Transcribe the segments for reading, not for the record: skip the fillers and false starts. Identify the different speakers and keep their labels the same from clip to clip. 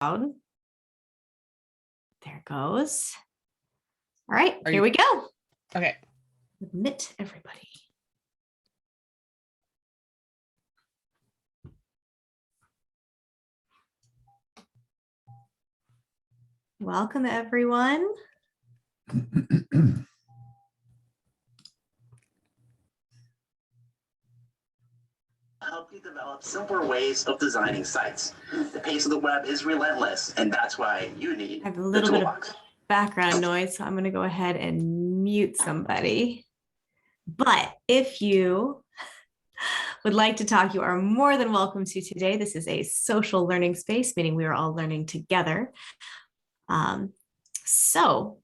Speaker 1: There it goes. All right, here we go.
Speaker 2: Okay.
Speaker 1: Admit everybody. Welcome, everyone.
Speaker 3: Help you develop simpler ways of designing sites. The pace of the web is relentless, and that's why you need
Speaker 1: I have a little bit of background noise, so I'm going to go ahead and mute somebody. But if you would like to talk, you are more than welcome to today. This is a social learning space, meaning we are all learning together. So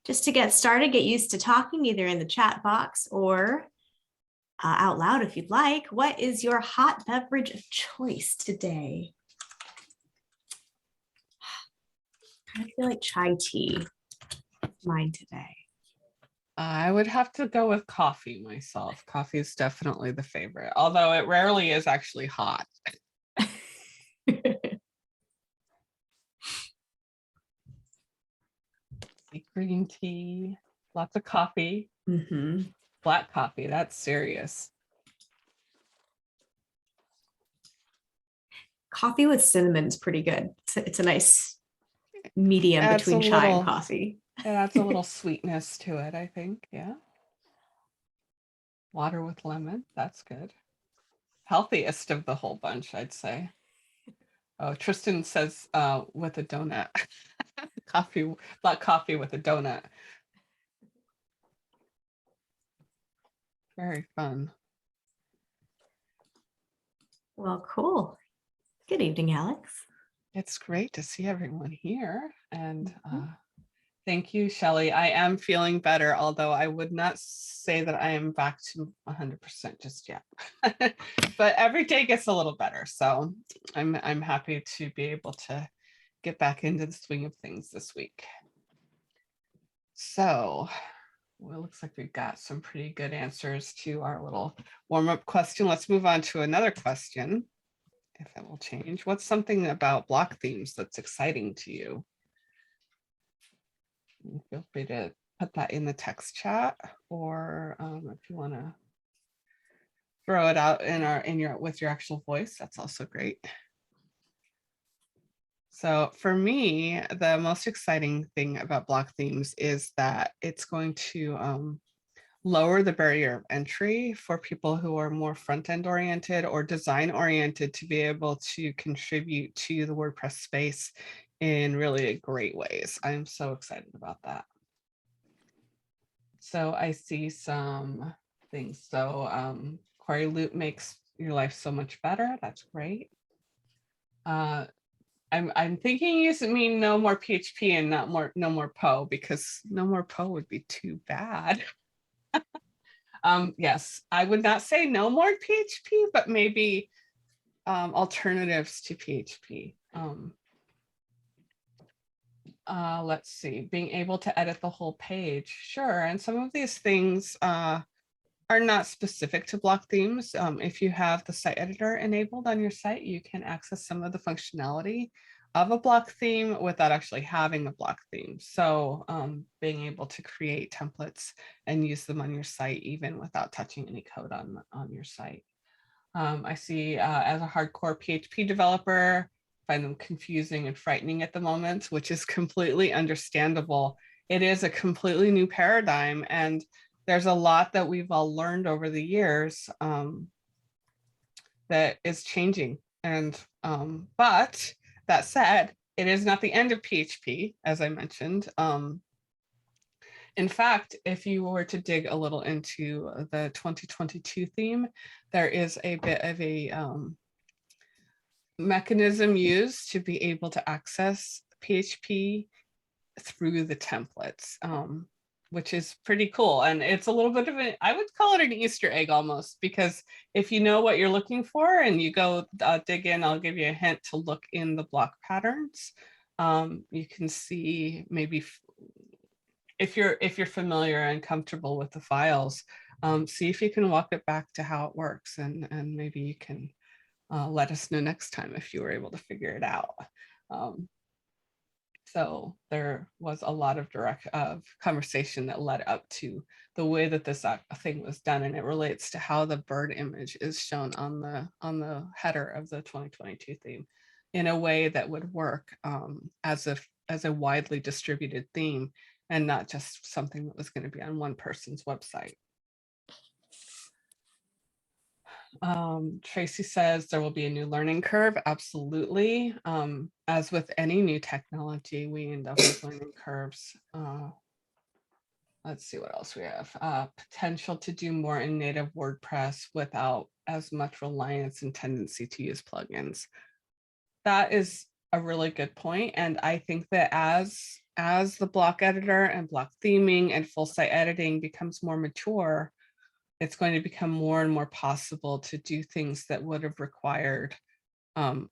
Speaker 1: just to get started, get used to talking either in the chat box or out loud if you'd like. What is your hot beverage of choice today? I feel like chai tea is mine today.
Speaker 2: I would have to go with coffee myself. Coffee is definitely the favorite, although it rarely is actually hot. Green tea, lots of coffee. Black coffee, that's serious.
Speaker 1: Coffee with cinnamon is pretty good. It's a nice medium between chai and coffee.
Speaker 2: It adds a little sweetness to it, I think. Yeah. Water with lemon, that's good. Healthiest of the whole bunch, I'd say. Oh, Tristan says with a donut. Coffee, black coffee with a donut. Very fun.
Speaker 1: Well, cool. Good evening, Alex.
Speaker 2: It's great to see everyone here. And thank you, Shelley. I am feeling better, although I would not say that I am back to 100% just yet. But every day gets a little better. So I'm happy to be able to get back into the swing of things this week. So well, it looks like we've got some pretty good answers to our little warm-up question. Let's move on to another question, if it will change. What's something about block themes that's exciting to you? Feel free to put that in the text chat, or if you want to throw it out with your actual voice, that's also great. So for me, the most exciting thing about block themes is that it's going to lower the barrier of entry for people who are more front-end oriented or design oriented to be able to contribute to the WordPress space in really great ways. I'm so excited about that. So I see some things. So query loop makes your life so much better. That's great. I'm thinking you mean no more PHP and no more PO, because no more PO would be too bad. Yes, I would not say no more PHP, but maybe alternatives to PHP. Let's see, being able to edit the whole page. Sure, and some of these things are not specific to block themes. If you have the site editor enabled on your site, you can access some of the functionality of a block theme without actually having a block theme. So being able to create templates and use them on your site, even without touching any code on your site. I see as a hardcore PHP developer, find them confusing and frightening at the moment, which is completely understandable. It is a completely new paradigm, and there's a lot that we've all learned over the years that is changing. And but that said, it is not the end of PHP, as I mentioned. In fact, if you were to dig a little into the 2022 theme, there is a bit of a mechanism used to be able to access PHP through the templates, which is pretty cool. And it's a little bit of I would call it an Easter egg almost, because if you know what you're looking for and you go dig in, I'll give you a hint to look in the block patterns. You can see maybe if you're familiar and comfortable with the files, see if you can walk it back to how it works, and maybe you can let us know next time if you were able to figure it out. So there was a lot of conversation that led up to the way that this thing was done, and it relates to how the bird image is shown on the header of the 2022 theme in a way that would work as a widely distributed theme and not just something that was going to be on one person's website. Tracy says there will be a new learning curve. Absolutely. As with any new technology, we end up with learning curves. Let's see what else we have. Potential to do more in native WordPress without as much reliance and tendency to use plugins. That is a really good point. And I think that as the block editor and block theming and full site editing becomes more mature, it's going to become more and more possible to do things that would have required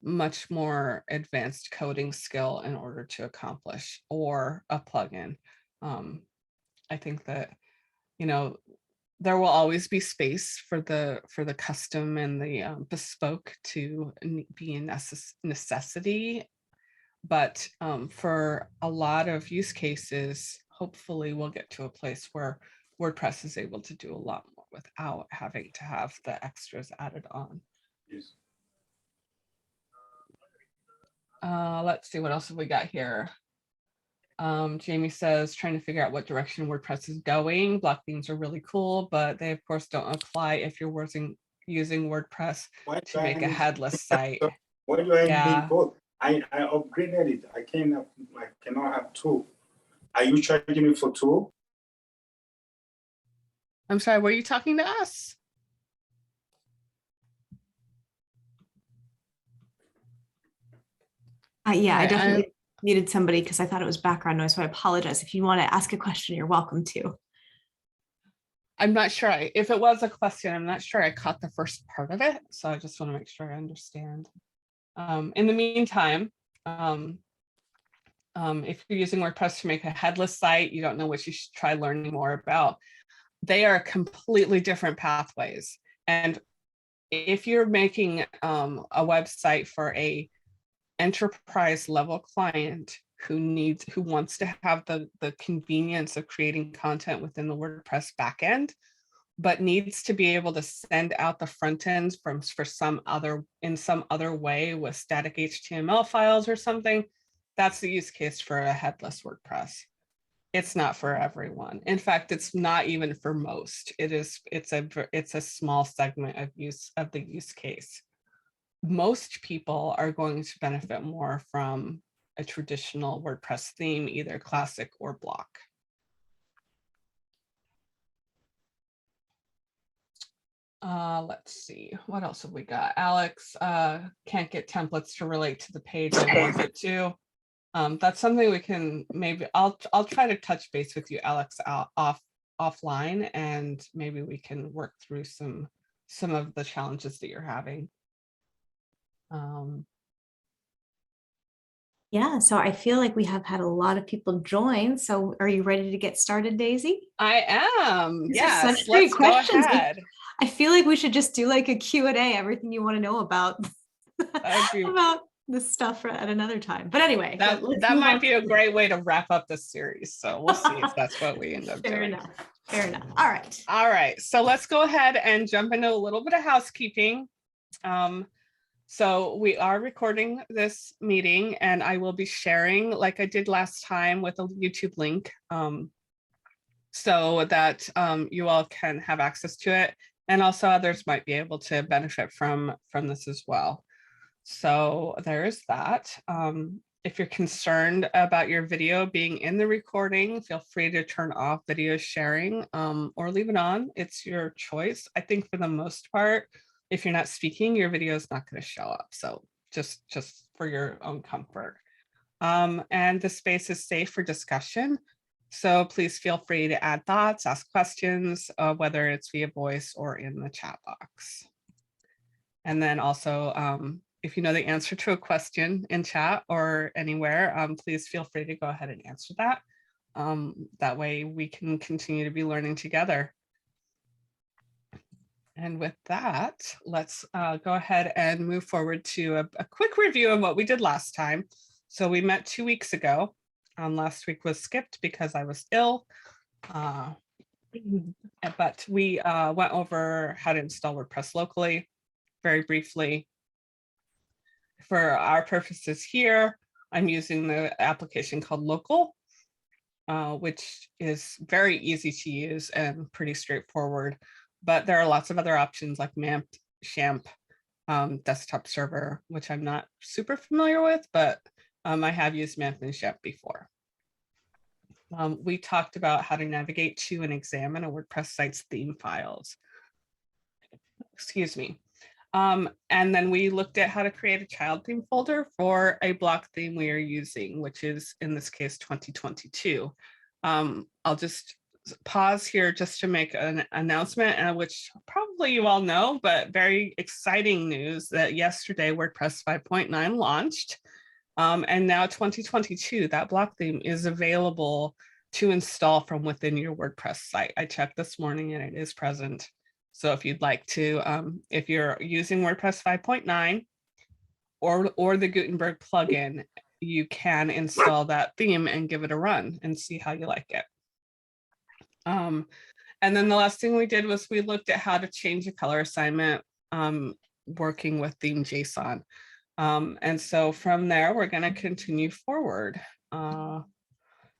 Speaker 2: much more advanced coding skill in order to accomplish, or a plugin. I think that, there will always be space for the custom and the bespoke to be a necessity. But for a lot of use cases, hopefully we'll get to a place where WordPress is able to do a lot more without having to have the extras added on.
Speaker 4: Yes.
Speaker 2: Let's see, what else have we got here? Jamie says, trying to figure out what direction WordPress is going. Block themes are really cool, but they of course don't apply if you're using WordPress to make a headless site.
Speaker 4: Why do I
Speaker 2: Yeah.
Speaker 4: need both? I upgraded it. I cannot have two. Are you charging me for two?
Speaker 2: I'm sorry, were you talking to us?
Speaker 1: Yeah, I definitely muted somebody because I thought it was background noise, so I apologize. If you want to ask a question, you're welcome to.
Speaker 2: I'm not sure. If it was a question, I'm not sure I caught the first part of it. So I just want to make sure I understand. In the meantime, if you're using WordPress to make a headless site, you don't know what you should try learning more about. They are completely different pathways. And if you're making a website for a enterprise level client who wants to have the convenience of creating content within the WordPress backend, but needs to be able to send out the front ends in some other way with static HTML files or something, that's the use case for a headless WordPress. It's not for everyone. In fact, it's not even for most. It's a small segment of the use case. Most people are going to benefit more from a traditional WordPress theme, either classic or block. Let's see, what else have we got? Alex can't get templates to relate to the page I want it to. That's something we can maybe, I'll try to touch base with you, Alex, offline, and maybe we can work through some of the challenges that you're having.
Speaker 1: Yeah, so I feel like we have had a lot of people join. So are you ready to get started, Daisy?
Speaker 2: I am.
Speaker 1: These are
Speaker 2: Yes,
Speaker 1: such great
Speaker 2: let's
Speaker 1: questions.
Speaker 2: go ahead.
Speaker 1: I feel like we should just do like a Q&A, everything you want to know about about this stuff at another time. But anyway,
Speaker 2: that might be a great way to wrap up this series. So we'll see if that's what we end up doing.
Speaker 1: Fair enough. All right.
Speaker 2: All right. So let's go ahead and jump into a little bit of housekeeping. So we are recording this meeting, and I will be sharing, like I did last time, with a YouTube link, so that you all can have access to it, and also others might be able to benefit from this as well. So there is that. If you're concerned about your video being in the recording, feel free to turn off video sharing or leave it on. It's your choice. I think for the most part, if you're not speaking, your video is not going to show up. So just for your own comfort. And the space is safe for discussion. So please feel free to add thoughts, ask questions, whether it's via voice or in the chat box. And then also, if you know the answer to a question in chat or anywhere, please feel free to go ahead and answer that. That way we can continue to be learning together. And with that, let's go ahead and move forward to a quick review of what we did last time. So we met 2 weeks ago, Last week was skipped because I was ill. But we went over how to install WordPress locally very briefly. For our purposes here, I'm using the application called Local, which is very easy to use and pretty straightforward. But there are lots of other options like MAMP, XAMPP, desktop server, which I'm not super familiar with, but I have used MAMP and XAMPP before. We talked about how to navigate to and examine a WordPress site's theme files. Excuse me. And then we looked at how to create a child theme folder for a block theme we are using, which is in this case 2022. I'll just pause here just to make an announcement, which probably you all know, but very exciting news that yesterday WordPress 5.9 launched. And now 2022, that block theme is available to install from within your WordPress site. I checked this morning and it is present. So if you'd like to, if you're using WordPress 5.9 or the Gutenberg plugin, you can install that theme and give it a run and see how you like it. And then the last thing we did was we looked at how to change a color assignment working with theme.json. And so from there, we're going to continue forward.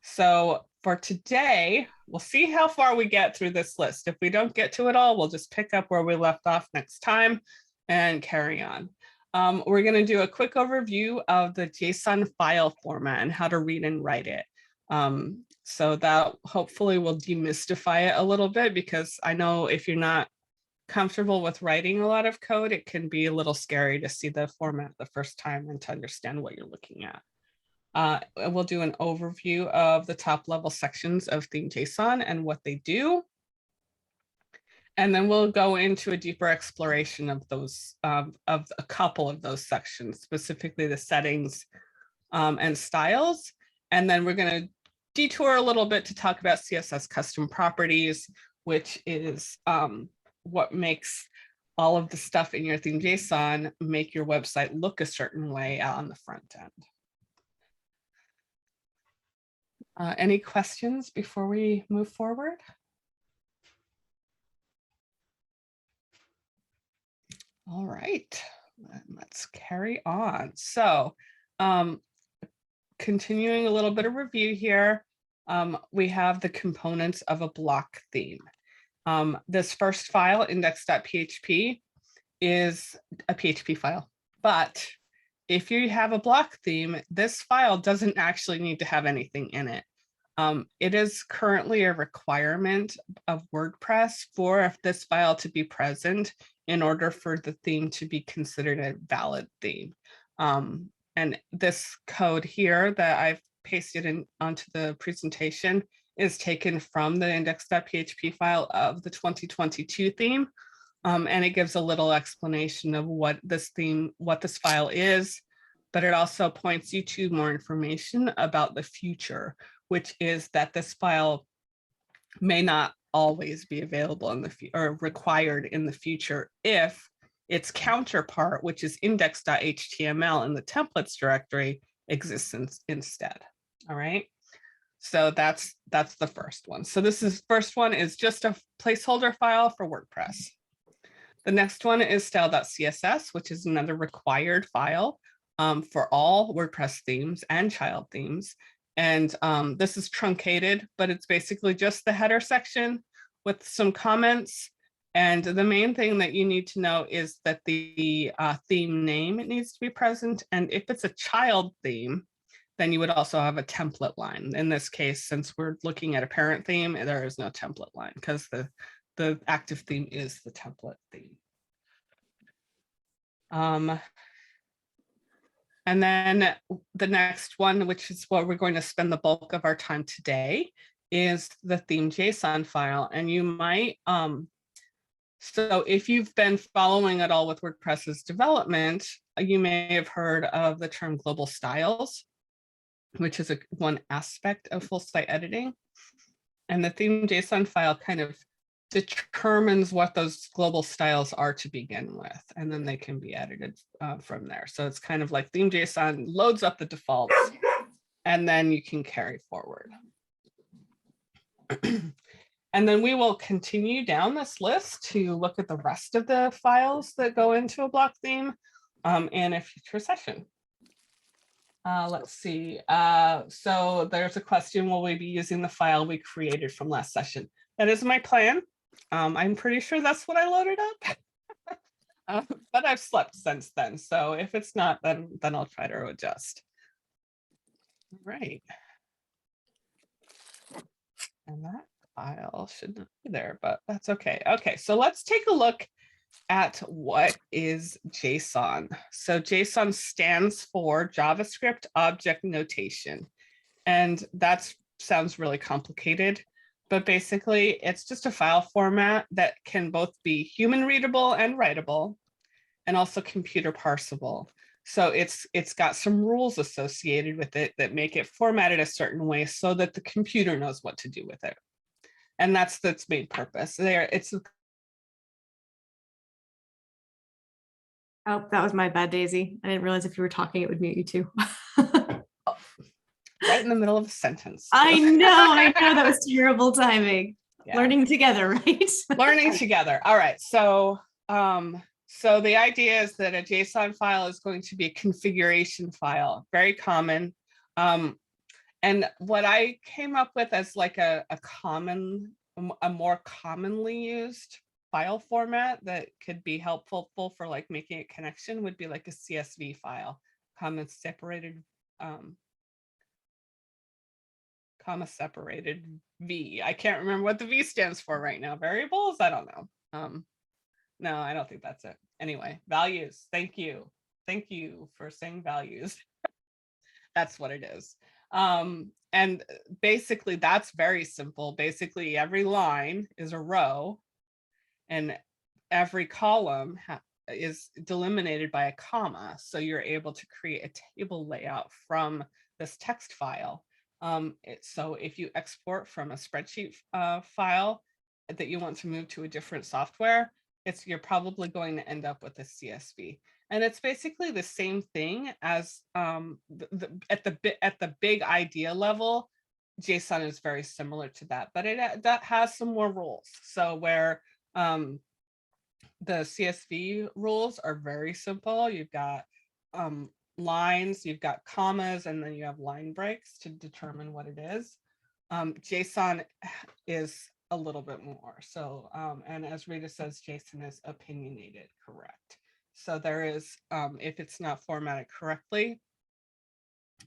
Speaker 2: So for today, we'll see how far we get through this list. If we don't get to it all, we'll just pick up where we left off next time and carry on. We're going to do a quick overview of the JSON file format and how to read and write it. So that hopefully will demystify it a little bit, because I know if you're not comfortable with writing a lot of code, it can be a little scary to see the format the first time and to understand what you're looking at. We'll do an overview of the top level sections of theme.json and what they do. And then we'll go into a deeper exploration of those, of a couple of those sections, specifically the settings and styles. And then we're going to detour a little bit to talk about CSS custom properties, which is what makes all of the stuff in your theme.json make your website look a certain way out on the front end. Any questions before we move forward? All right, let's carry on. So continuing a little bit of review here, we have the components of a block theme. This first file, index.php, is a PHP file, but if you have a block theme, this file doesn't actually need to have anything in it. It is currently a requirement of WordPress for this file to be present in order for the theme to be considered a valid theme. And this code here that I've pasted in onto the presentation is taken from the index.php file of the 2022 theme. And it gives a little explanation of what this file is, but it also points you to more information about the future, which is that this file may not always be available in the or required in the future if its counterpart, which is index.html in the templates directory, exists instead. All right. So that's the first one. So first one is just a placeholder file for WordPress. The next one is style.css, which is another required file for all WordPress themes and child themes. And this is truncated, but it's basically just the header section with some comments. And the main thing that you need to know is that the theme name needs to be present. And if it's a child theme, then you would also have a template line. In this case, since we're looking at a parent theme, there is no template line because the active theme is the template theme. And then the next one, which is what we're going to spend the bulk of our time today, is the theme.json file. And you might, so if you've been following at all with WordPress's development, you may have heard of the term global styles, which is one aspect of full site editing. And the theme.json file kind of determines what those global styles are to begin with, and then they can be edited from there. So it's kind of like theme.json loads up the defaults, and then you can carry forward. And then we will continue down this list to look at the rest of the files that go into a block theme in a future session. Let's see. So there's a question, will we be using the file we created from last session? That is my plan. I'm pretty sure that's what I loaded up. But I've slept since then. So if it's not, then I'll try to adjust. All right. And that file should not be there, but that's okay. Okay, so let's take a look at what is JSON. So JSON stands for JavaScript Object Notation. And that sounds really complicated, but basically it's just a file format that can both be human readable and writable, and also computer parsable. So it's got some rules associated with it that make it formatted a certain way so that the computer knows what to do with it. And that's its main purpose. It's
Speaker 1: Oh, that was my bad, Daisy. I didn't realize if you were talking, it would mute you too.
Speaker 2: right in the middle of a sentence.
Speaker 1: I know, that was terrible timing.
Speaker 2: Yeah.
Speaker 1: Learning together, right?
Speaker 2: Learning together. All right. So so the idea is that a JSON file is going to be a configuration file, very common. And what I came up with as like a more commonly used file format that could be helpful for like making a connection would be like a CSV file, comma separated V. I can't remember what the V stands for right now. Variables? I don't know. No, I don't think that's it. Anyway, values. Thank you. Thank you for saying values. That's what it is. And basically that's very simple. Basically every line is a row and every column is delimited by a comma. So you're able to create a table layout from this text file. So if you export from a spreadsheet file that you want to move to a different software, you're probably going to end up with a CSV. And it's basically the same thing as at the big idea level. JSON is very similar to that, but that has some more rules. So where the CSV rules are very simple. You've got lines, you've got commas, and then you have line breaks to determine what it is. JSON is a little bit more. So, and as Rita says, JSON is opinionated, correct. So there is, if it's not formatted correctly,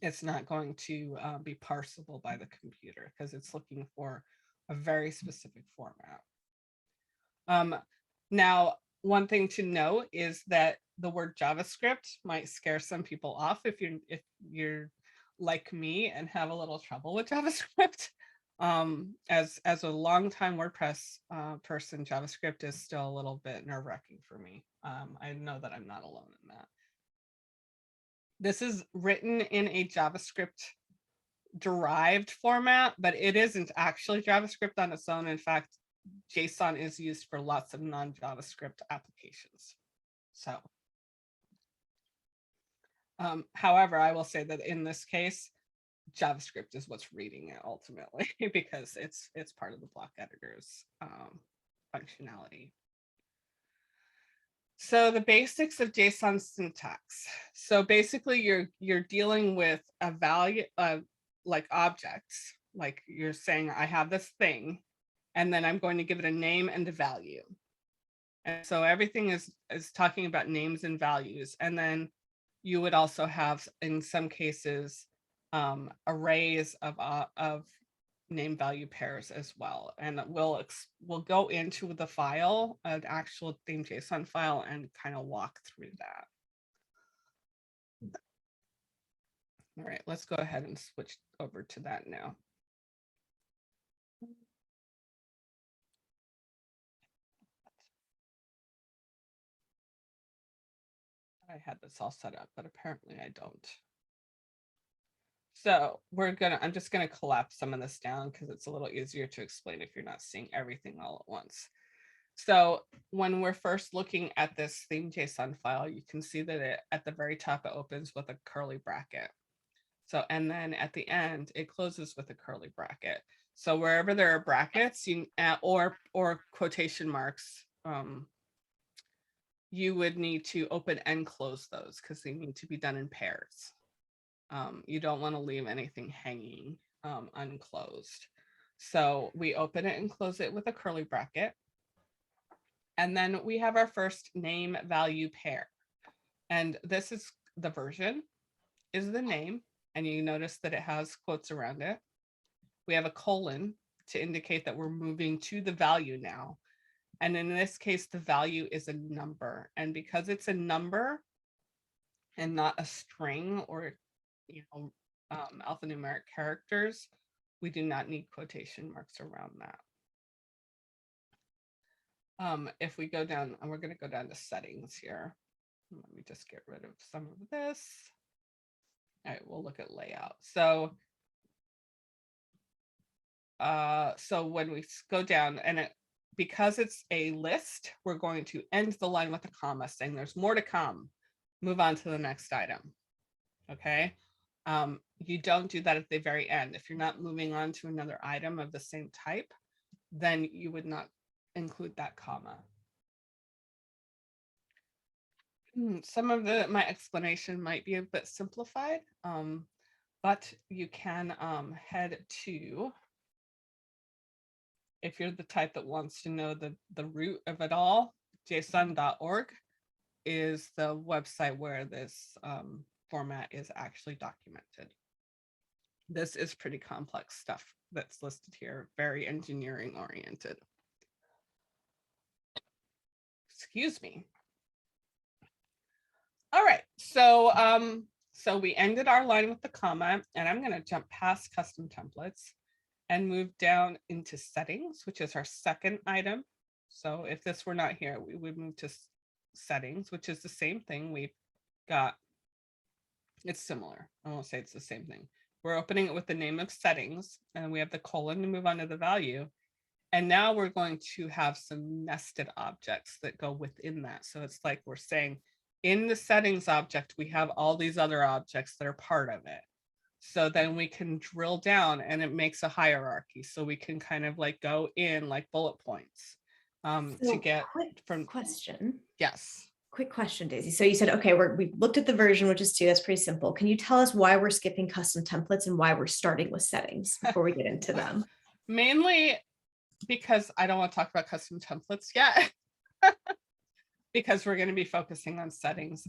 Speaker 2: it's not going to be parsable by the computer because it's looking for a very specific format. Now, one thing to note is that the word JavaScript might scare some people off if you're like me and have a little trouble with JavaScript. As a longtime WordPress person, JavaScript is still a little bit nerve-wracking for me. I know that I'm not alone in that. This is written in a JavaScript derived format, but it isn't actually JavaScript on its own. In fact, JSON is used for lots of non-JavaScript applications. So, however, I will say that in this case, JavaScript is what's reading it ultimately because it's part of the block editor's functionality. So the basics of JSON syntax. So basically, you're dealing with a value like objects, like you're saying, I have this thing, and then I'm going to give it a name and a value. And so everything is talking about names and values. And then you would also have, in some cases, arrays of name value pairs as well. And we'll go into the file, an actual theme JSON file, and kind of walk through that. All right, let's go ahead and switch over to that now. I had this all set up, but apparently I don't. So I'm just gonna collapse some of this down because it's a little easier to explain if you're not seeing everything all at once. So when we're first looking at this theme JSON file, you can see that at the very top, it opens with a curly bracket. So, and then at the end, it closes with a curly bracket. So wherever there are brackets or quotation marks, you would need to open and close those because they need to be done in pairs. You don't want to leave anything hanging unclosed. So we open it and close it with a curly bracket. And then we have our first name value pair. And this is the version, is the name. And you notice that it has quotes around it. We have a colon to indicate that we're moving to the value now. And in this case, the value is a number. And because it's a number and not a string or alphanumeric characters, we do not need quotation marks around that. If we go down, and we're going to go down to settings here. Let me just get rid of some of this. All right, we'll look at layout. So when we go down and because it's a list, we're going to end the line with a comma saying there's more to come. Move on to the next item. Okay. You don't do that at the very end. If you're not moving on to another item of the same type, then you would not include that comma. Some of my explanation might be a bit simplified, but you can head to, if you're the type that wants to know the root of it all, json.org is the website where this format is actually documented. This is pretty complex stuff that's listed here, very engineering oriented. Excuse me. All right, so we ended our line with the comma, and I'm going to jump past custom templates and move down into settings, which is our second item. So if this were not here, we would move to settings, which is the same thing. We've got, it's similar. I won't say it's the same thing. We're opening it with the name of settings, and we have the colon to move on to the value. And now we're going to have some nested objects that go within that. So it's like we're saying in the settings object, we have all these other objects that are part of it. So then we can drill down and it makes a hierarchy. So we can kind of like go in like bullet points to get from
Speaker 1: question.
Speaker 2: Yes.
Speaker 1: Quick question, Daisy. So you said, okay, we've looked at the version, which is 2. That's pretty simple. Can you tell us why we're skipping custom templates and why we're starting with settings before we get into them?
Speaker 2: Mainly because I don't want to talk about custom templates yet, because we're going to be focusing on settings.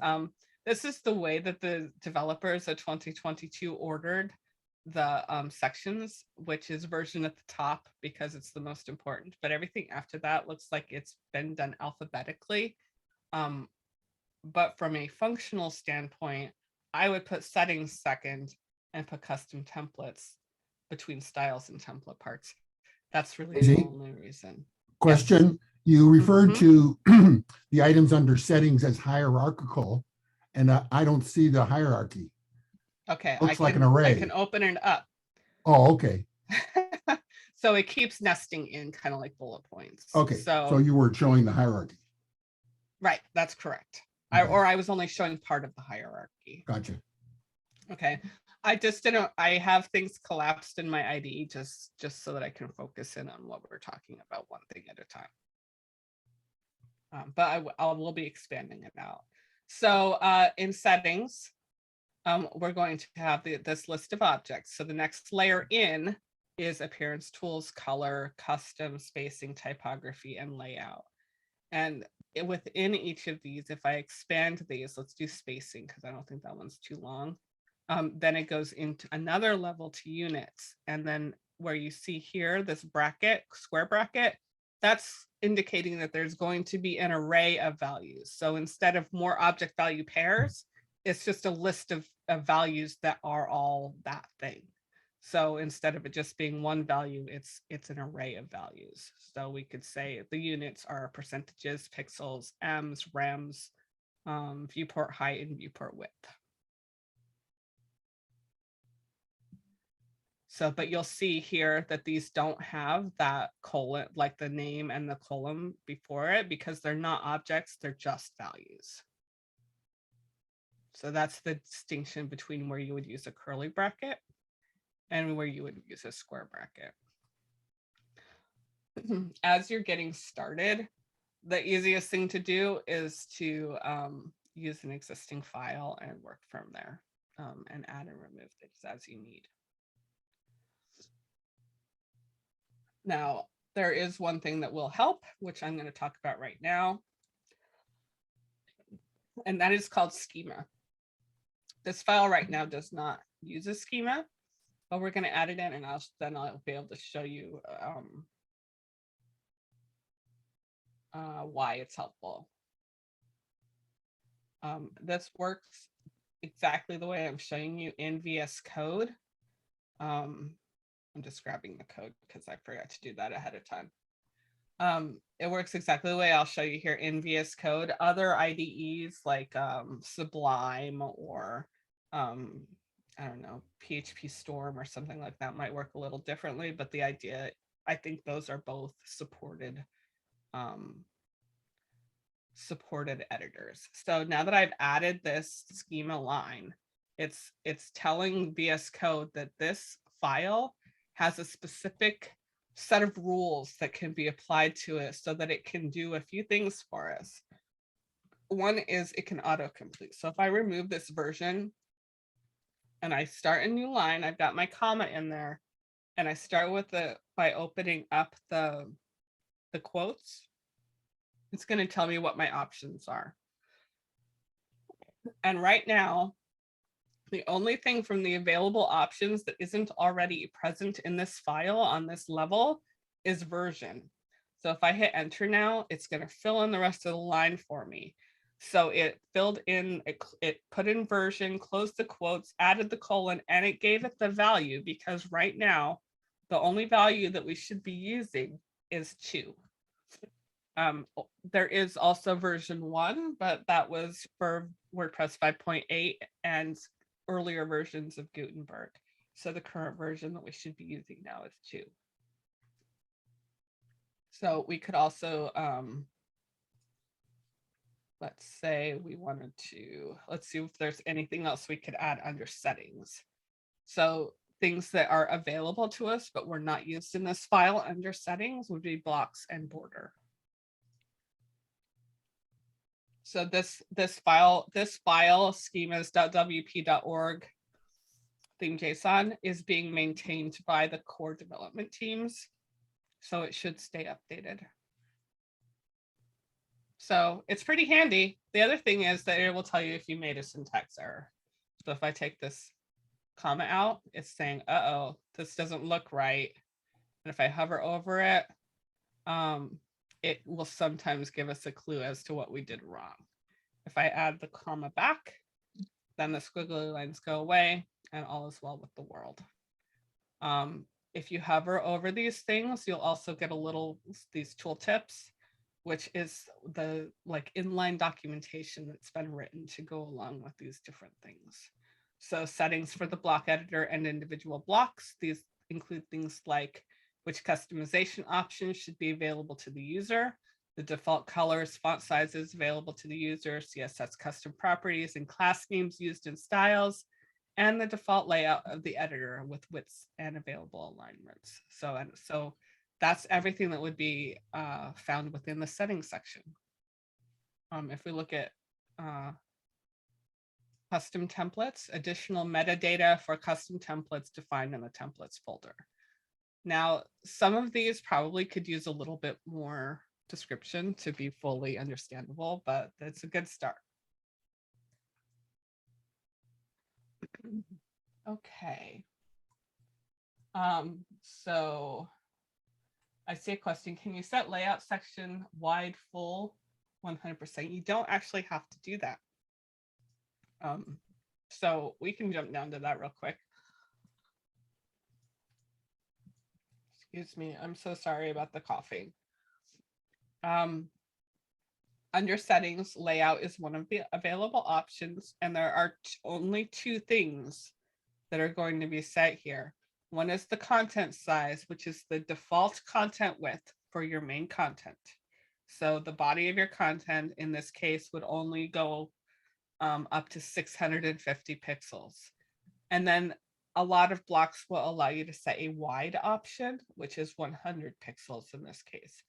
Speaker 2: This is the way that the developers of 2022 ordered the sections, which is version at the top because it's the most important. But everything after that looks like it's been done alphabetically. But from a functional standpoint, I would put settings second and put custom templates between styles and template parts. That's really the only reason.
Speaker 5: Question, yes. You referred to the items under settings as hierarchical, and I don't see the hierarchy.
Speaker 2: Okay,
Speaker 5: looks like an array.
Speaker 2: I can open it up.
Speaker 5: Oh, okay.
Speaker 2: So it keeps nesting in kind of like bullet points.
Speaker 5: Okay, so you were showing the hierarchy.
Speaker 2: Right, that's correct.
Speaker 5: Okay.
Speaker 2: I was only showing part of the hierarchy.
Speaker 5: Gotcha.
Speaker 2: Okay, I just didn't, I have things collapsed in my IDE just so that I can focus in on what we're talking about one thing at a time. But I will be expanding it out. So in settings, we're going to have this list of objects. So the next layer in is appearance tools, color, custom, spacing, typography, and layout. And within each of these, if I expand these, let's do spacing because I don't think that one's too long. Then it goes into another level to units. And then where you see here, this bracket, square bracket, that's indicating that there's going to be an array of values. So instead of more object value pairs, it's just a list of values that are all that thing. So instead of it just being one value, it's an array of values. So we could say the units are percentages, pixels, ems, rems, viewport height, and viewport width. So, but you'll see here that these don't have that colon, like the name and the column before it, because they're not objects, they're just values. So that's the distinction between where you would use a curly bracket and where you would use a square bracket. As you're getting started, the easiest thing to do is to use an existing file and work from there, and add and remove things as you need. Now, there is one thing that will help, which I'm going to talk about right now, and that is called schema. This file right now does not use a schema, but we're going to add it in, and then I'll be able to show you why it's helpful. This works exactly the way I'm showing you in VS Code. I'm just grabbing the code because I forgot to do that ahead of time. It works exactly the way I'll show you here in VS Code. Other IDEs like Sublime or I don't know, PHP Storm or something like that might work a little differently, but the idea, I think those are both supported editors. So now that I've added this schema line, it's telling VS Code that this file has a specific set of rules that can be applied to it so that it can do a few things for us. One is it can autocomplete. So if I remove this version and I start a new line, I've got my comma in there, and I start with by opening up the quotes, it's going to tell me what my options are. And right now, the only thing from the available options that isn't already present in this file on this level is version. So if I hit enter now, it's going to fill in the rest of the line for me. So it filled in, it put in version, closed the quotes, added the colon, and it gave it the value, because right now, the only value that we should be using is 2. There is also version 1, but that was for WordPress 5.8 and earlier versions of Gutenberg. So the current version that we should be using now is 2. So we could also, let's say we wanted to, let's see if there's anything else we could add under settings. So things that are available to us, but were not used in this file under settings would be blocks and border. So this file schemas.wp.org theme.json is being maintained by the core development teams, so it should stay updated. So it's pretty handy. The other thing is that it will tell you if you made a syntax error. So if I take this comma out, it's saying, uh-oh, this doesn't look right. And if I hover over it, it will sometimes give us a clue as to what we did wrong. If I add the comma back, then the squiggly lines go away and all is well with the world. If you hover over these things, you'll also get these tooltips, which is the inline documentation that's been written to go along with these different things. So settings for the block editor and individual blocks. These include things like which customization options should be available to the user, the default colors, font sizes available to the user, CSS custom properties and class names used in styles, and the default layout of the editor with widths and available alignments. So that's everything that would be found within the settings section. If we look at custom templates, additional metadata for custom templates defined in the templates folder. Now, some of these probably could use a little bit more description to be fully understandable, but it's a good start. Okay. So I see a question. Can you set layout section wide full 100%? You don't actually have to do that. So we can jump down to that real quick. Excuse me, I'm so sorry about the coughing. Under settings, layout is one of the available options, and there are only 2 things that are going to be set here. One is the content size, which is the default content width for your main content. So the body of your content in this case would only go up to 650 pixels. And then a lot of blocks will allow you to set a wide option, which is 100 pixels in this case.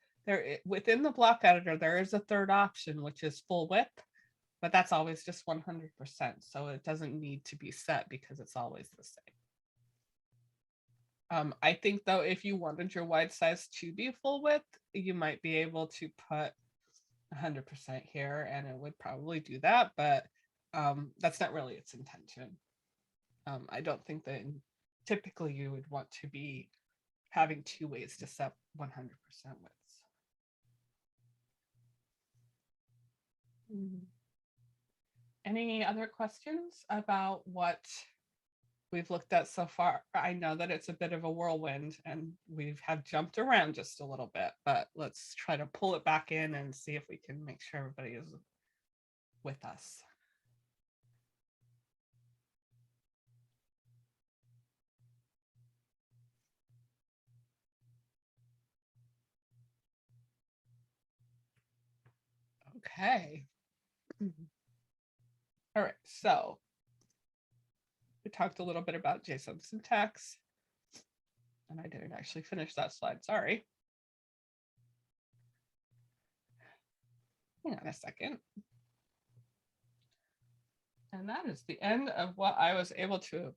Speaker 2: Within the block editor, there is a third option, which is full width, but that's always just 100%. So it doesn't need to be set because it's always the same. I think though, if you wanted your wide size to be full width, you might be able to put 100% here and it would probably do that, but that's not really its intention. I don't think that typically you would want to be having two ways to set 100% widths. Any other questions about what we've looked at so far? I know that it's a bit of a whirlwind and we have jumped around just a little bit, but let's try to pull it back in and see if we can make sure everybody is with us. Okay. All right, so we talked a little bit about JSON syntax, and I didn't actually finish that slide, sorry. Hang on a second. And that is the end of what I was able to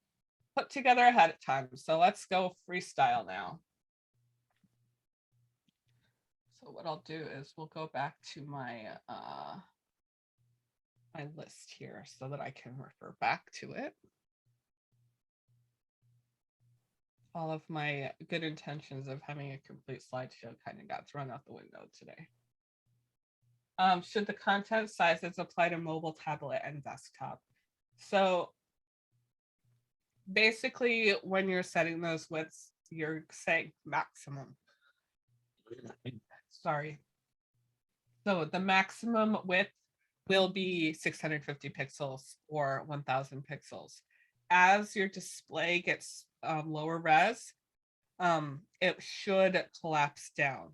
Speaker 2: put together ahead of time. So let's go freestyle now. So what I'll do is we'll go back to my my list here so that I can refer back to it. All of my good intentions of having a complete slideshow kind of got thrown out the window today. Should the content sizes apply to mobile, tablet, and desktop? So basically, when you're setting those widths, you're saying maximum. Sorry. So the maximum width will be 650 pixels or 1000 pixels. As your display gets lower res, it should collapse down.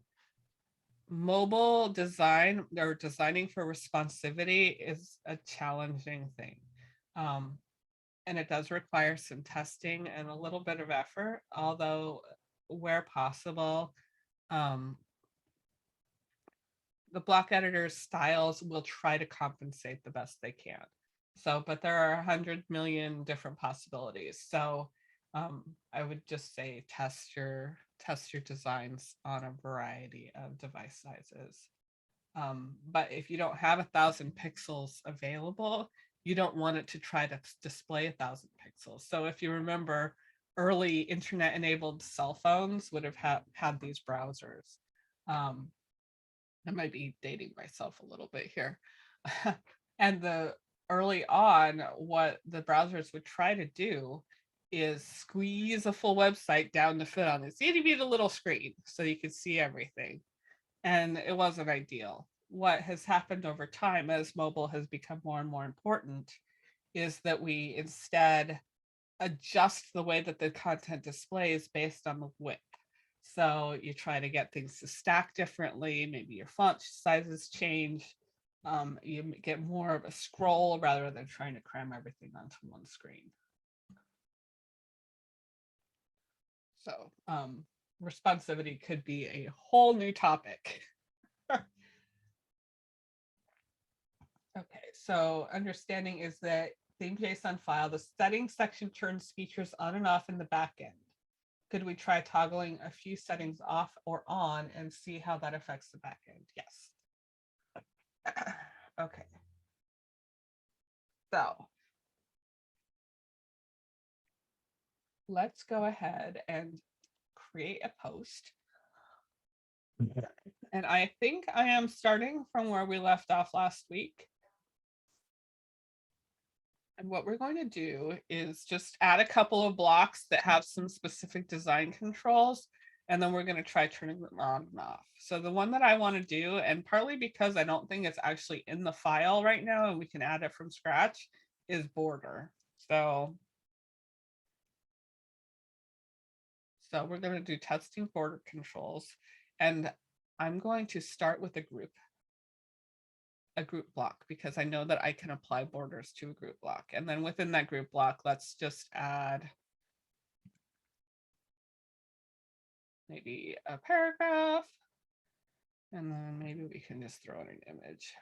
Speaker 2: Mobile design or designing for responsivity is a challenging thing. And it does require some testing and a little bit of effort, although where possible, the block editor's styles will try to compensate the best they can. So, but there are 100 million different possibilities. So I would just say test your designs on a variety of device sizes. But if you don't have 1000 pixels available, you don't want it to try to display 1000 pixels. So if you remember, early internet enabled cell phones would have had these browsers. I might be dating myself a little bit here. And early on, what the browsers would try to do is squeeze a full website down to fit on this itty bitty little screen so you could see everything. And it wasn't ideal. What has happened over time as mobile has become more and more important is that we instead adjust the way that the content displays based on the width. So you try to get things to stack differently, maybe your font sizes change, you get more of a scroll rather than trying to cram everything onto one screen. So responsivity could be a whole new topic. Okay, so understanding is that theme.json file, the settings section turns features on and off in the back end. Could we try toggling a few settings off or on and see how that affects the back end? Yes. Okay. So let's go ahead and create a post. And I think I am starting from where we left off last week. And what we're going to do is just add a couple of blocks that have some specific design controls, and then we're going to try turning them on and off. So the one that I want to do, and partly because I don't think it's actually in the file right now and we can add it from scratch, is border. So we're going to do testing border controls, and I'm going to start with a group. a group block because I know that I can apply borders to a group block. And then within that group block, let's just add maybe a paragraph. And then maybe we can just throw in an image.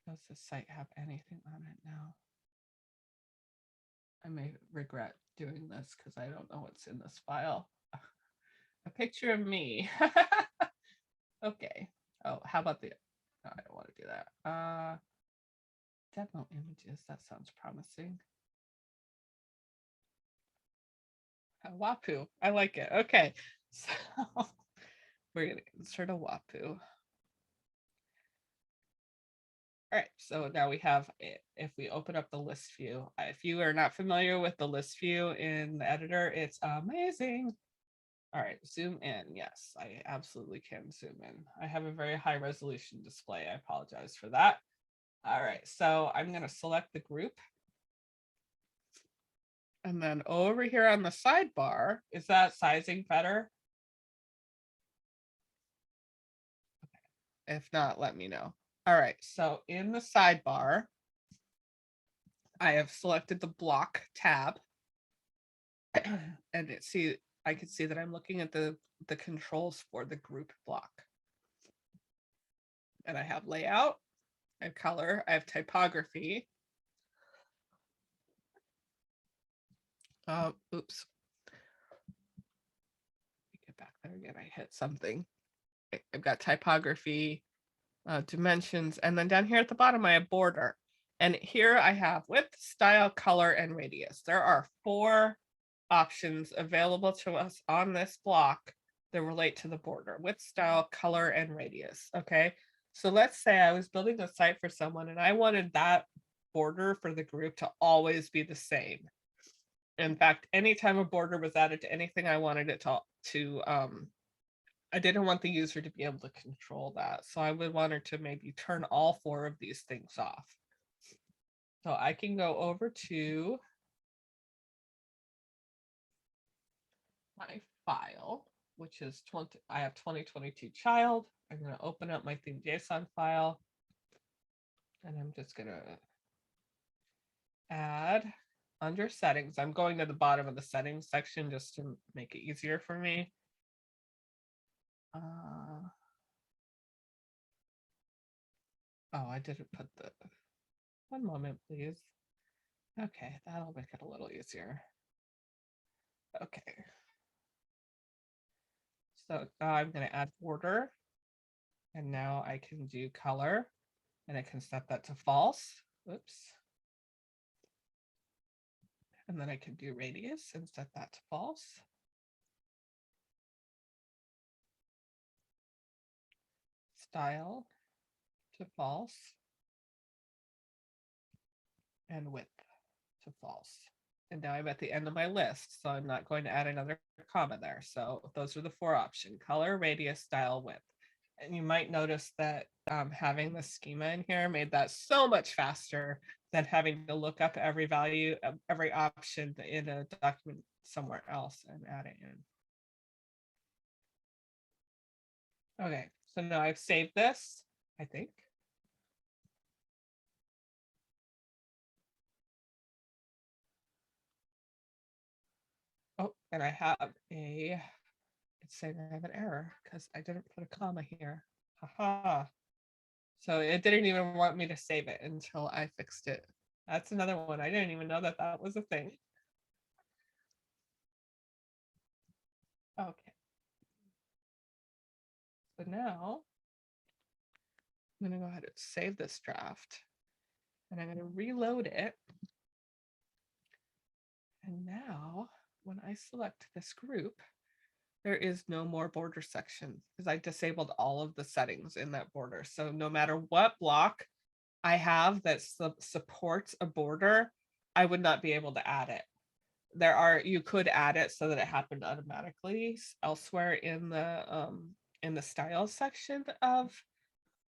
Speaker 2: Does the site have anything on it now? I may regret doing this because I don't know what's in this file. A picture of me. Okay. Oh, how about the, no, I don't want to do that. Demo images, that sounds promising. Wapu, I like it. Okay, so we're gonna insert a Wapu. All right, so now we have it. If we open up the list view, if you are not familiar with the list view in the editor, it's amazing. All right, zoom in. Yes, I absolutely can zoom in. I have a very high resolution display. I apologize for that. All right, so I'm going to select the group. And then over here on the sidebar, is that sizing better? Okay. If not, let me know. All right, so in the sidebar, I have selected the block tab. And I can see that I'm looking at the controls for the group block. And I have layout, I have color, I have typography. Oops. Get back there again. I hit something. I've got typography, dimensions, and then down here at the bottom, I have border. And here I have width, style, color, and radius. There are 4 options available to us on this block that relate to the border: width, style, color, and radius. Okay, so let's say I was building a site for someone and I wanted that border for the group to always be the same. In fact, anytime a border was added to anything, I wanted it to I didn't want the user to be able to control that. So I would want her to maybe turn all 4 of these things off. So I can go over to my file, which is I have 2022 child. I'm going to open up my theme.json file. And I'm just going to add under settings. I'm going to the bottom of the settings section just to make it easier for me. Oh, I didn't put the, one moment, please. Okay, that'll make it a little easier. Okay. So now I'm going to add border. And now I can do color and I can set that to false. Oops. And then I can do radius and set that to false. Style to false. And width to false. And now I'm at the end of my list, so I'm not going to add another comma there. So those are the 4 options: color, radius, style, width. And you might notice that having the schema in here made that so much faster than having to look up every value, every option in a document somewhere else and add it in. Okay, so now I've saved this, I think. Oh, and I have it's saying I have an error because I didn't put a comma here. Haha. So it didn't even want me to save it until I fixed it. That's another one. I didn't even know that that was a thing. Okay. So now I'm going to go ahead and save this draft and I'm going to reload it. And now when I select this group, there is no more border section because I disabled all of the settings in that border. So no matter what block I have that supports a border, I would not be able to add it. You could add it so that it happened automatically elsewhere in the style section of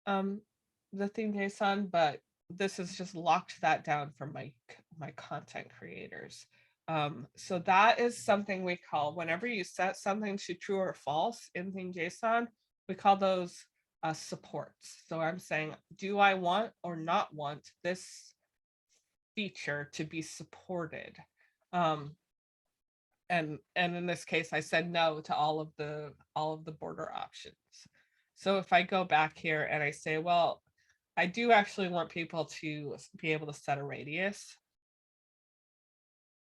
Speaker 2: the theme.json, but this has just locked that down for my content creators. So that is something we call, whenever you set something to true or false in theme.json, we call those supports. So I'm saying, do I want or not want this feature to be supported? And in this case, I said no to all of the border options. So if I go back here and I say, well, I do actually want people to be able to set a radius,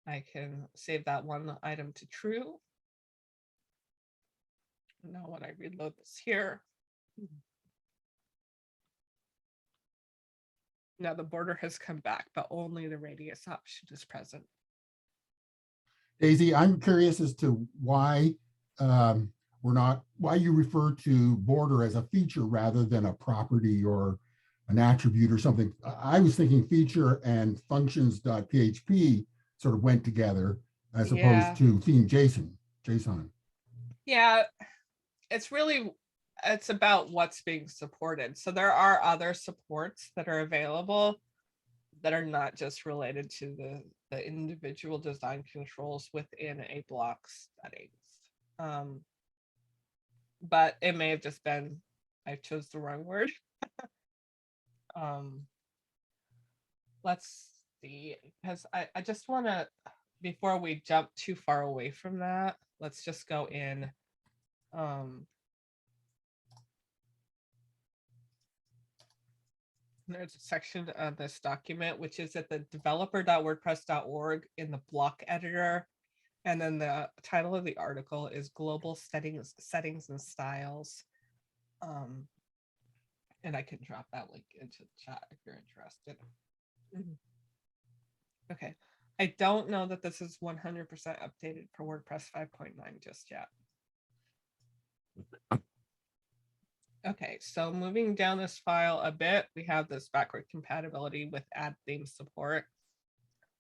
Speaker 2: I can save that one item to true. Now when I reload this here, now the border has come back, but only the radius option is present.
Speaker 5: Daisy, I'm curious as to why why you refer to border as a feature rather than a property or an attribute or something. I was thinking feature and functions.php sort of went together as opposed to theme.json.
Speaker 2: Yeah, it's about what's being supported. So there are other supports that are available that are not just related to the individual design controls within a block settings. But it may have just been, I chose the wrong word. Let's see, because I just want to, before we jump too far away from that, let's just go in. There's a section of this document, which is at the developer.wordpress.org in the block editor. And then the title of the article is Global Settings and Styles. And I can drop that link into the chat if you're interested. Okay. I don't know that this is 100% updated for WordPress 5.9 just yet. Okay, so moving down this file a bit, we have this backward compatibility with add theme support.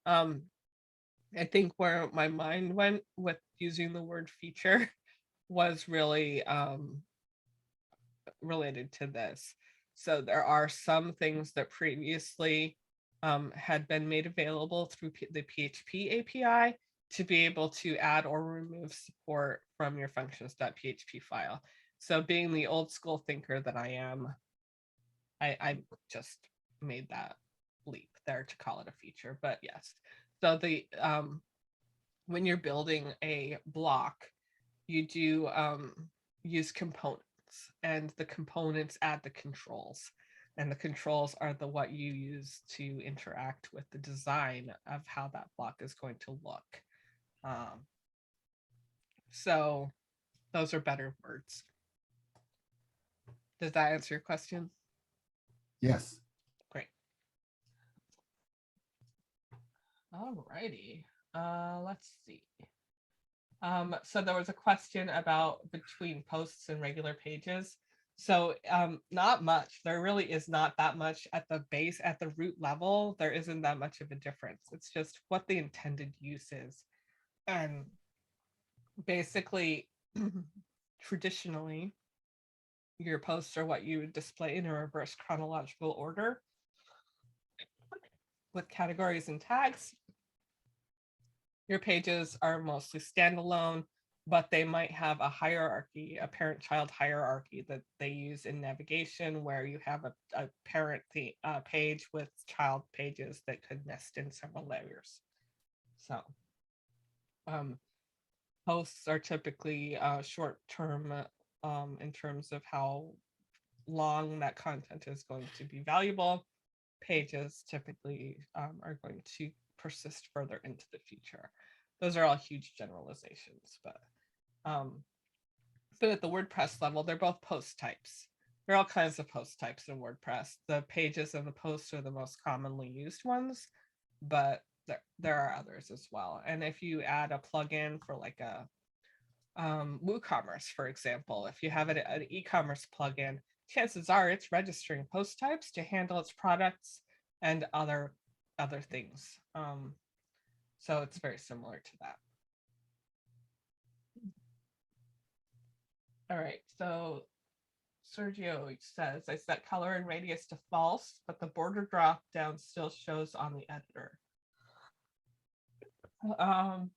Speaker 2: I think where my mind went with using the word feature was really related to this. So there are some things that previously had been made available through the PHP API to be able to add or remove support from your functions.php file. So being the old school thinker that I am, I just made that leap there to call it a feature, but yes. So the when you're building a block, you do use components, and the components add the controls, and the controls are what you use to interact with the design of how that block is going to look. So those are better words. Does that answer your question?
Speaker 5: Yes.
Speaker 2: Great. All righty. Let's see. So there was a question about between posts and regular pages. So not much. There really is not that much at the base, at the root level. There isn't that much of a difference. It's just what the intended use is. And basically, traditionally, your posts are what you would display in a reverse chronological order with categories and tags. Your pages are mostly standalone, but they might have a hierarchy, a parent-child hierarchy that they use in navigation, where you have a parent page with child pages that could nest in several layers. So posts are typically short-term in terms of how long that content is going to be valuable. Pages typically are going to persist further into the future. Those are all huge generalizations, but at the WordPress level, they're both post types. There are all kinds of post types in WordPress. The pages and the posts are the most commonly used ones, but there are others as well. And if you add a plugin for like a WooCommerce, for example, if you have an e-commerce plugin, chances are it's registering post types to handle its products and other things. So it's very similar to that. All right, so Sergio says, I set color and radius to false, but the border drop down still shows on the editor. Color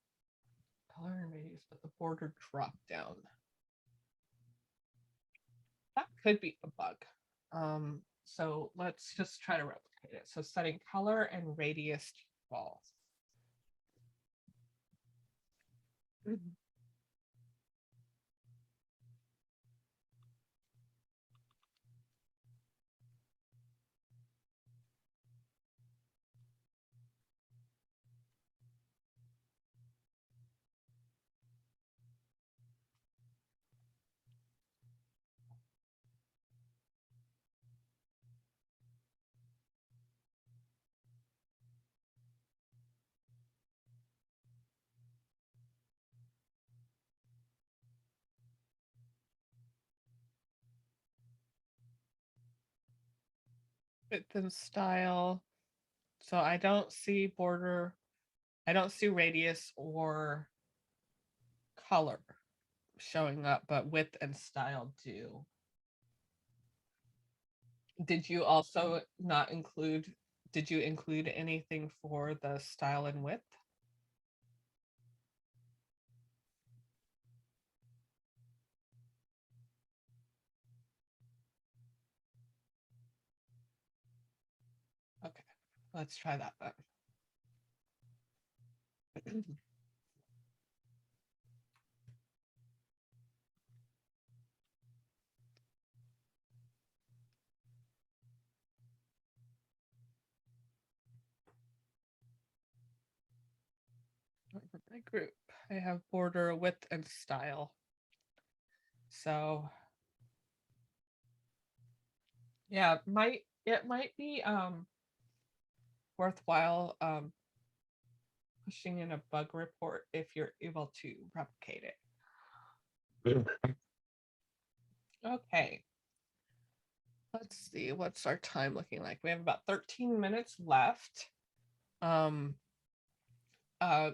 Speaker 2: and radius, but the border drop down. could be a bug. So let's just try to replicate it. So setting color and radius to false. Width and style. So I don't see border. I don't see radius or color showing up, but width and style do. Did you also not include, did you include anything for the style and width? Okay, let's try that then. My group, I have border, width, and style. So yeah, it might be worthwhile pushing in a bug report if you're able to replicate it. Okay. Let's see, what's our time looking like? We have about 13 minutes left.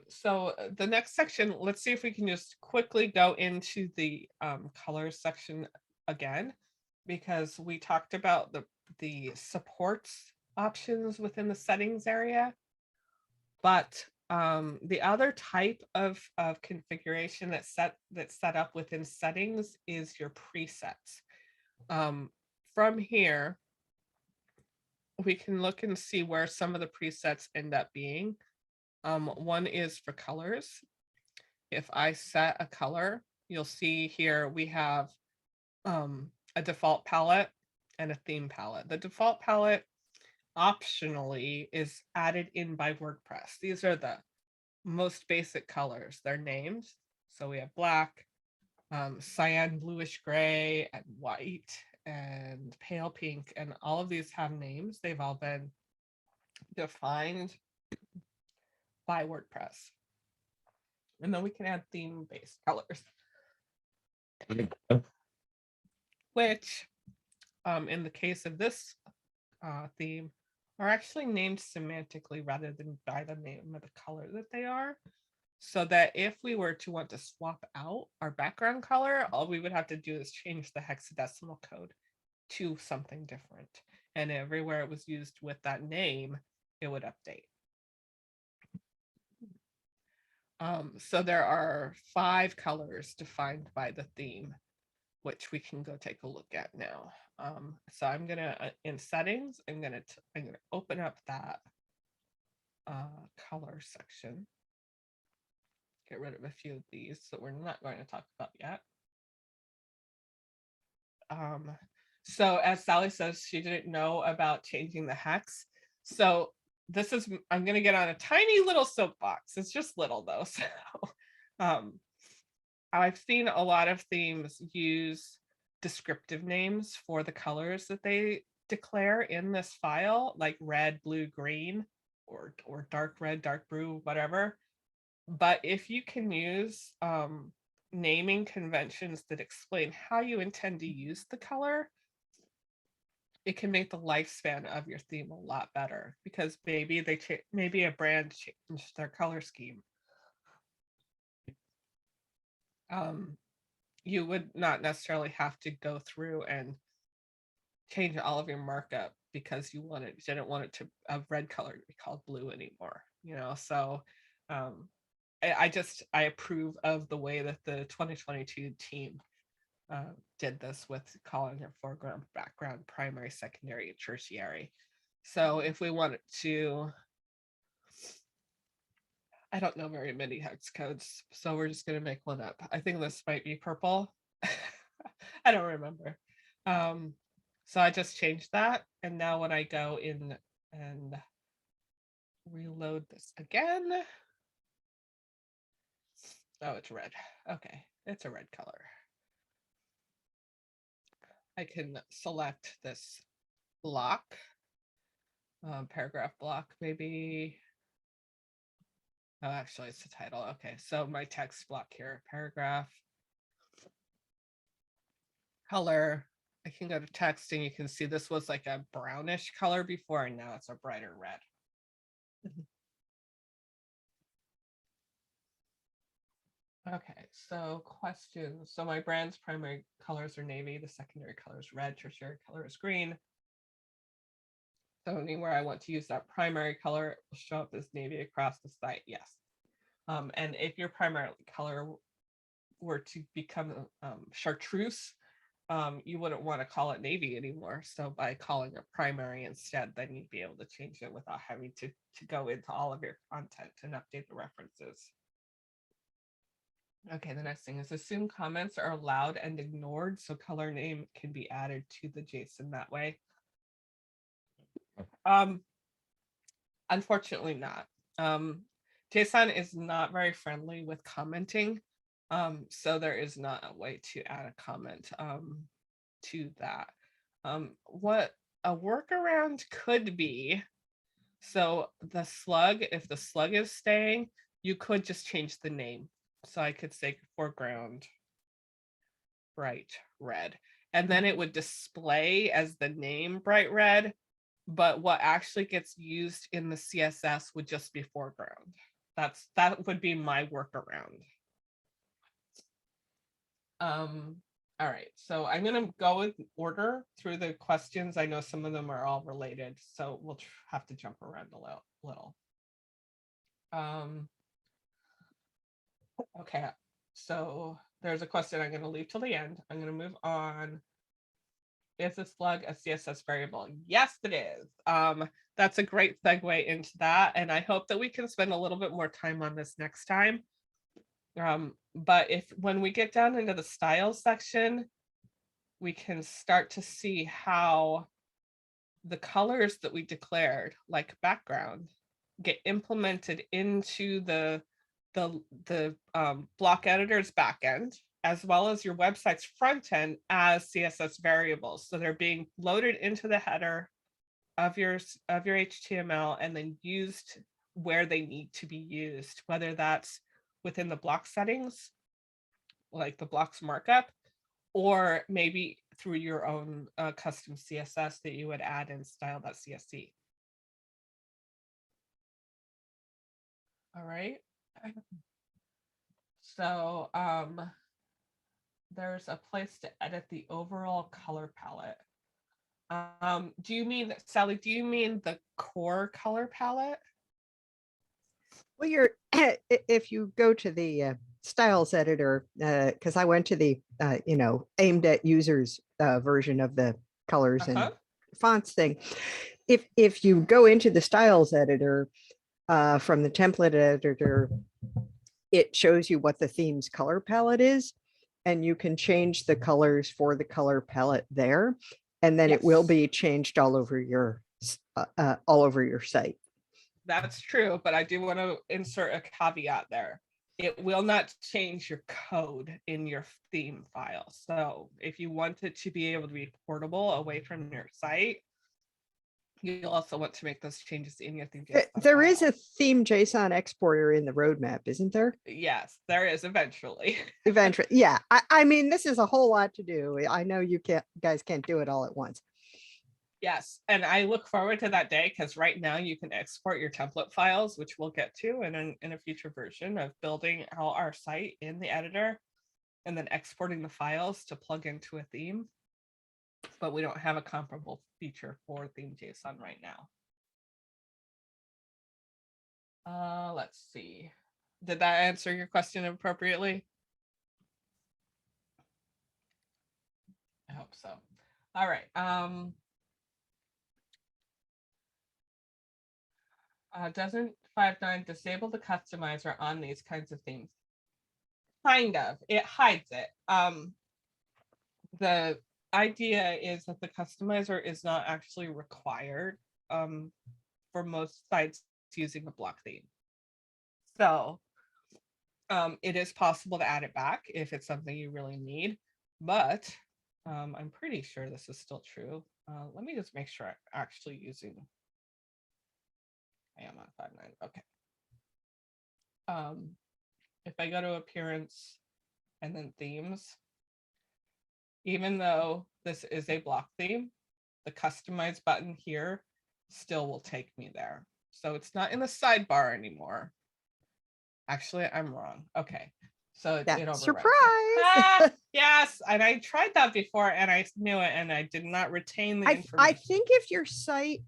Speaker 2: So the next section, let's see if we can just quickly go into the colors section again, because we talked about the supports options within the settings area. But the other type of configuration that's set up within settings is your presets. From here, we can look and see where some of the presets end up being. One is for colors. If I set a color, you'll see here we have a default palette and a theme palette. The default palette optionally is added in by WordPress. These are the most basic colors. They're named. So we have black, cyan, bluish gray, and white, and pale pink, and all of these have names. They've all been defined by WordPress. And then we can add theme-based colors, which in the case of this theme are actually named semantically rather than by the name of the color that they are. So that if we were to want to swap out our background color, all we would have to do is change the hexadecimal code to something different. And everywhere it was used with that name, it would update. So there are 5 colors defined by the theme, which we can go take a look at now. So I'm gonna, in settings, I'm gonna open up that color section. Get rid of a few of these that we're not going to talk about yet. So as Sally says, she didn't know about changing the hex. So this is, I'm going to get on a tiny little soapbox. It's just little though. So I've seen a lot of themes use descriptive names for the colors that they declare in this file, like red, blue, green, or dark red, dark blue, whatever. But if you can use naming conventions that explain how you intend to use the color, it can make the lifespan of your theme a lot better, because maybe maybe a brand changed their color scheme. You would not necessarily have to go through and change all of your markup because you didn't want it to a red color to be called blue anymore, you know. So I approve of the way that the 2022 team did this with calling your foreground, background, primary, secondary, and tertiary. So if we wanted to, I don't know very many hex codes, so we're just going to make one up. I think this might be purple. I don't remember. So I just changed that. And now when I go in and reload this again, oh, it's red. Okay, it's a red color. I can select this block, paragraph block, maybe. Oh, actually, it's the title. Okay, so my text block here, paragraph, color. I can go to text and you can see this was like a brownish color before, and now it's a brighter red. Okay, so questions. So my brand's primary colors are navy, the secondary color is red, tertiary color is green. So anywhere I want to use that primary color, it will show up as navy across the site, yes. And if your primary color were to become chartreuse, you wouldn't want to call it navy anymore. So by calling it primary instead, then you'd be able to change it without having to go into all of your content and update the references. Okay, the next thing is assume comments are allowed and ignored, so color name can be added to the JSON that way. Unfortunately not. JSON is not very friendly with commenting, so there is not a way to add a comment to that. What a workaround could be, so the slug, if the slug is staying, you could just change the name. So I could say foreground bright red, and then it would display as the name bright red, but what actually gets used in the CSS would just be foreground. That would be my workaround. All right, so I'm going to go in order through the questions. I know some of them are all related, so we'll have to jump around a little. Okay, so there's a question I'm going to leave till the end. I'm going to move on. Is a slug a CSS variable? Yes, it is. That's a great segue into that, and I hope that we can spend a little bit more time on this next time. But when we get down into the style section, we can start to see how the colors that we declared, like background, get implemented into the block editor's backend, as well as your website's front end as CSS variables. So they're being loaded into the header of your HTML and then used where they need to be used, whether that's within the block settings, like the blocks markup, or maybe through your own custom CSS that you would add in style.css. All right. So there's a place to edit the overall color palette. Do you mean, Sally, do you mean the core color palette?
Speaker 6: Well, you're if you go to the styles editor, because I went to the aimed at users version of the colors and fonts thing. If you go into the styles editor from the template editor, it shows you what the theme's color palette is, and you can change the colors for the color palette there, and then it will be changed all over your site.
Speaker 2: That's true, but I do want to insert a caveat there. It will not change your code in your theme file. So if you want it to be able to be portable away from your site, you'll also want to make those changes in your theme JSON
Speaker 6: There
Speaker 2: file.
Speaker 6: is a theme JSON exporter in the roadmap, isn't there?
Speaker 2: Yes, there is eventually.
Speaker 6: Eventually, yeah. I mean, this is a whole lot to do. I know you guys can't do it all at once.
Speaker 2: Yes, and I look forward to that day, because right now you can export your template files, which we'll get to in a future version of building out our site in the editor and then exporting the files to plug into a theme. But we don't have a comparable feature for theme JSON right now. Let's see. Did that answer your question appropriately? hope so. All right. Doesn't 5.9 disable the customizer on these kinds of themes? Kind of. It hides it. The idea is that the customizer is not actually required for most sites using a block theme. So it is possible to add it back if it's something you really need, but I'm pretty sure this is still true. Let me just make sure I'm actually using. I am on 5.9. Okay. If I go to appearance and then themes, even though this is a block theme, the customize button here still will take me there. So it's not in the sidebar anymore. Actually, I'm wrong. Okay. So it overrides
Speaker 6: surprise.
Speaker 2: it. Yes. And I tried that before and I knew it and I did not retain the information.
Speaker 6: I think if your site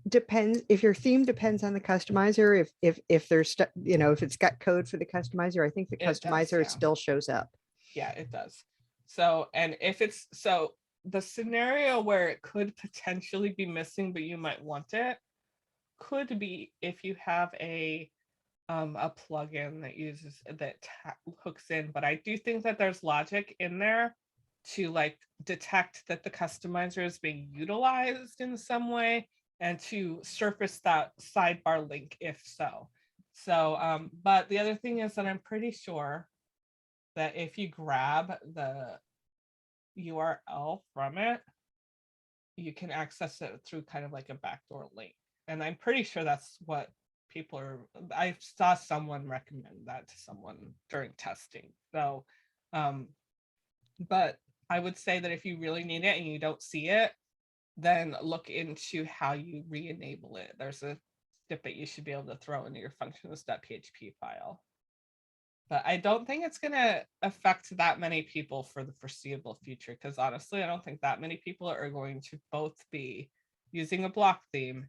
Speaker 6: depends, if your theme depends on the customizer, if there's, if it's got code for the customizer, I think the customizer still shows up.
Speaker 2: Yeah, it does. So, and if it's, so the scenario where it could potentially be missing, but you might want it, could be if you have a plugin that hooks in, but I do think that there's logic in there to like detect that the customizer is being utilized in some way and to surface that sidebar link if so. So, but the other thing is that I'm pretty sure that if you grab the URL from it, you can access it through kind of like a backdoor link. And I'm pretty sure that's what people are, I saw someone recommend that to someone during testing. So, but I would say that if you really need it and you don't see it, then look into how you re-enable it. There's a snippet you should be able to throw into your functions.php file. But I don't think it's going to affect that many people for the foreseeable future, because honestly, I don't think that many people are going to both be using a block theme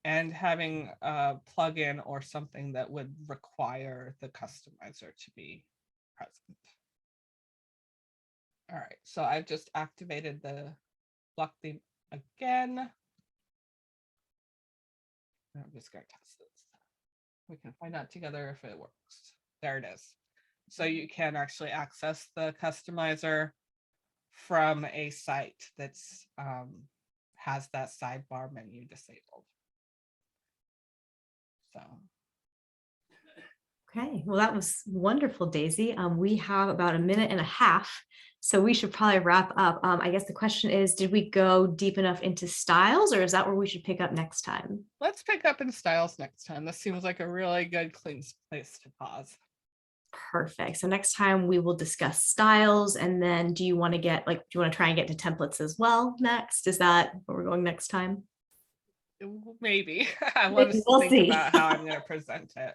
Speaker 2: and having a plugin or something that would require the customizer to be present. All right, so I've just activated the block theme again. I'm just going to test this. We can find out together if it works. There it is. So you can actually access the customizer from a site that's has that sidebar menu disabled. So.
Speaker 1: Okay, well, that was wonderful, Daisy. We have about a minute and a half, so we should probably wrap up. I guess the question is, did we go deep enough into styles, or is that where we should pick up next time?
Speaker 2: Let's pick up in styles next time. This seems like a really good, clean place to pause.
Speaker 1: Perfect. So next time we will discuss styles, and then do you want to get, like, do you want to try and get to templates as well next? Is that where we're going next time?
Speaker 2: Maybe. I want to
Speaker 1: We'll
Speaker 2: think
Speaker 1: see
Speaker 2: about how I'm going to present it.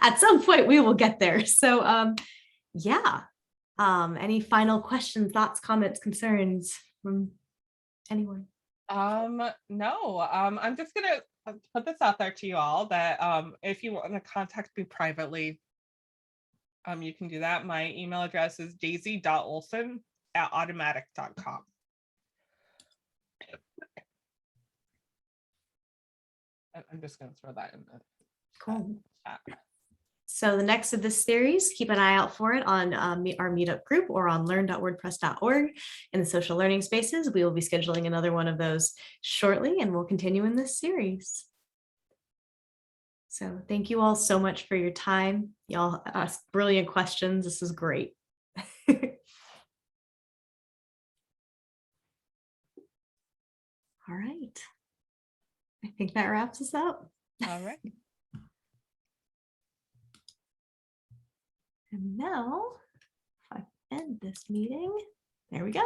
Speaker 1: At some point we will get there. So yeah. Any final questions, thoughts, comments, concerns from anyone?
Speaker 2: No. I'm just gonna put this out there to you all that if you want to contact me privately, you can do that. My email address is daisy.olson@automatic.com. I'm just gonna throw that in the
Speaker 1: Cool.
Speaker 2: chat.
Speaker 1: So the next of this series, keep an eye out for it on our meetup group or on learn.wordpress.org in the social learning spaces. We will be scheduling another one of those shortly, and we'll continue in this series. So thank you all so much for your time. Y'all asked brilliant questions. This is great. All right. I think that wraps us up.
Speaker 2: All right.
Speaker 1: And now, if I end this meeting, there we go.